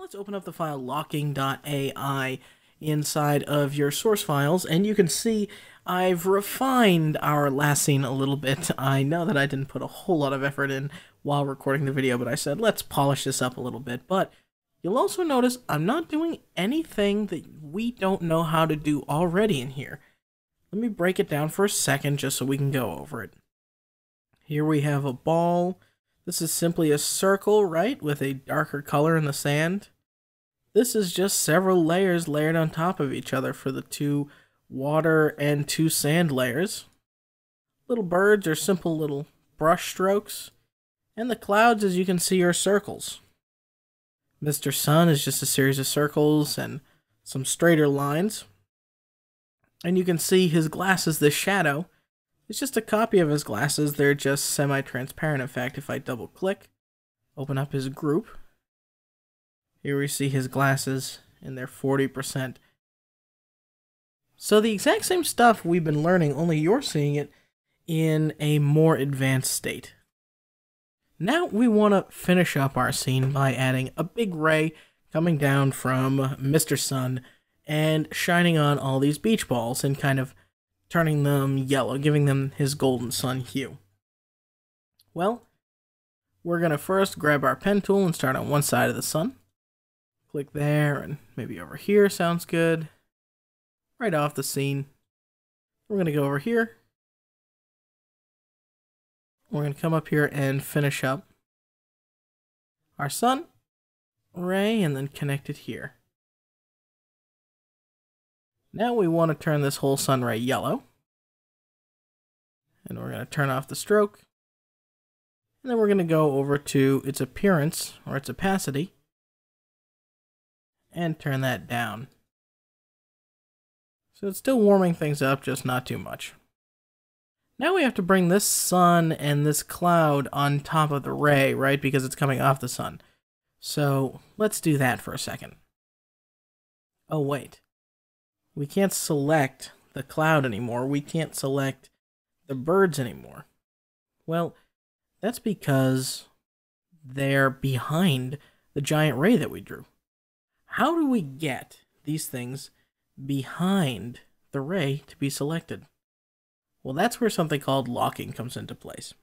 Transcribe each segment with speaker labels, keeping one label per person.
Speaker 1: Now let's open up the file locking.ai inside of your source files, and you can see I've refined our last scene a little bit. I know that I didn't put a whole lot of effort in while recording the video, but I said let's polish this up a little bit. But you'll also notice I'm not doing anything that we don't know how to do already in here. Let me break it down for a second just so we can go over it. Here we have a ball. This is simply a circle, right, with a darker color in the sand. This is just several layers layered on top of each other for the 2 water and 2 sand layers. Little birds are simple little brush strokes, and the clouds, as you can see, are circles. Mr. Sun is just a series of circles and some straighter lines. And you can see his glasses, the shadow, it's just a copy of his glasses. They're just semi-transparent. In fact, if I double click, open up his group, here we see his glasses and they're 40%. So the exact same stuff we've been learning, only you're seeing it in a more advanced state. Now we want to finish up our scene by adding a big ray coming down from Mr. Sun and shining on all these beach balls and kind of turning them yellow, giving them his golden sun hue. Well, we're going to first grab our pen tool and start on one side of the sun. Click there, and maybe over here sounds good. Right off the scene. We're going to go over here. We're going to come up here and finish up our sun ray and then connect it here. Now we want to turn this whole sun ray yellow. And we're going to turn off the stroke. And then we're going to go over to its appearance, or its opacity, and turn that down. So it's still warming things up, just not too much. Now we have to bring this sun and this cloud on top of the ray, right? Because it's coming off the sun. So let's do that for a second. Oh, wait. We can't select the cloud anymore. We can't select the birds anymore. Well, that's because they're behind the giant ray that we drew. How do we get these things behind the ray to be selected? Well, that's where something called locking comes into place.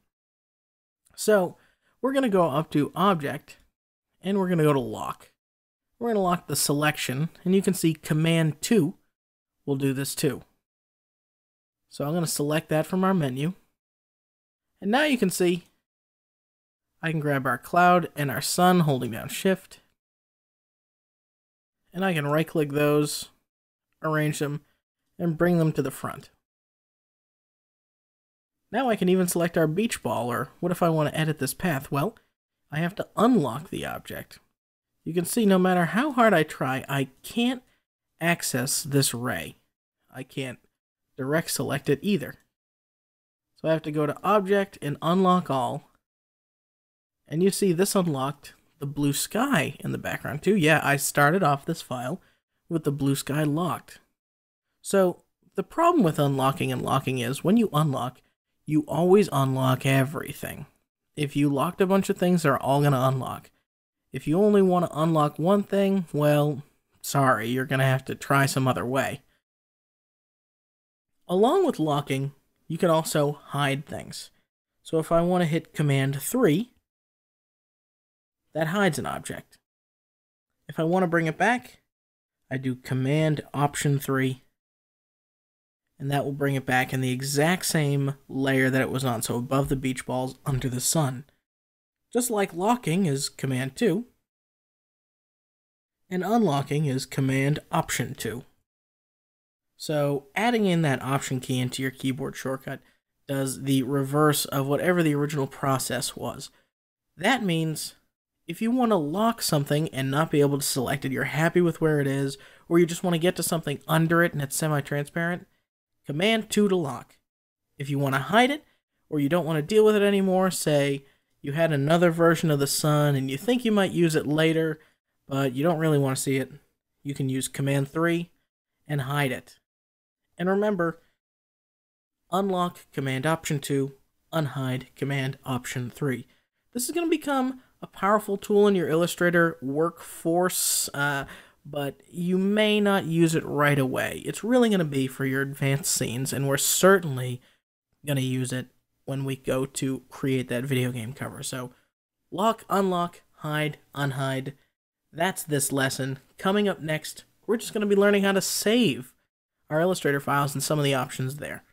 Speaker 1: So we're going to go up to Object, and we're going to go to Lock. We're going to lock the selection, and you can see Command 2 will do this too. So I'm going to select that from our menu. And now you can see I can grab our cloud and our sun holding down Shift. And I can right click those, arrange them, and bring them to the front. Now I can even select our beach ball, or what if I want to edit this path? Well, I have to unlock the object. You can see no matter how hard I try, I can't access this ray. I can't direct select it either. So I have to go to Object and Unlock All. And you see this unlocked the blue sky in the background too. Yeah, I started off this file with the blue sky locked. So the problem with unlocking and locking is when you unlock, you always unlock everything. If you locked a bunch of things, they're all going to unlock. If you only want to unlock one thing, well, sorry, you're going to have to try some other way. Along with locking, you can also hide things. So if I want to hit Command 3, that hides an object. If I want to bring it back, I do Command Option 3, and that will bring it back in the exact same layer that it was on, so above the beach balls, under the sun. Just like locking is Command 2, and unlocking is Command Option 2. So adding in that Option key into your keyboard shortcut does the reverse of whatever the original process was. That means if you want to lock something and not be able to select it, you're happy with where it is, or you just want to get to something under it and it's semi-transparent, Command 2 to lock. If you want to hide it, or you don't want to deal with it anymore, say you had another version of the sun and you think you might use it later, but you don't really want to see it, you can use Command 3 and hide it. And remember, unlock Command Option 2, unhide Command Option 3. This is going to become a powerful tool in your Illustrator workforce, but you may not use it right away. It's really going to be for your advanced scenes, and we're certainly going to use it when we go to create that video game cover. So lock, unlock, hide, unhide. That's this lesson. Coming up next, we're just going to be learning how to save our Illustrator files and some of the options there.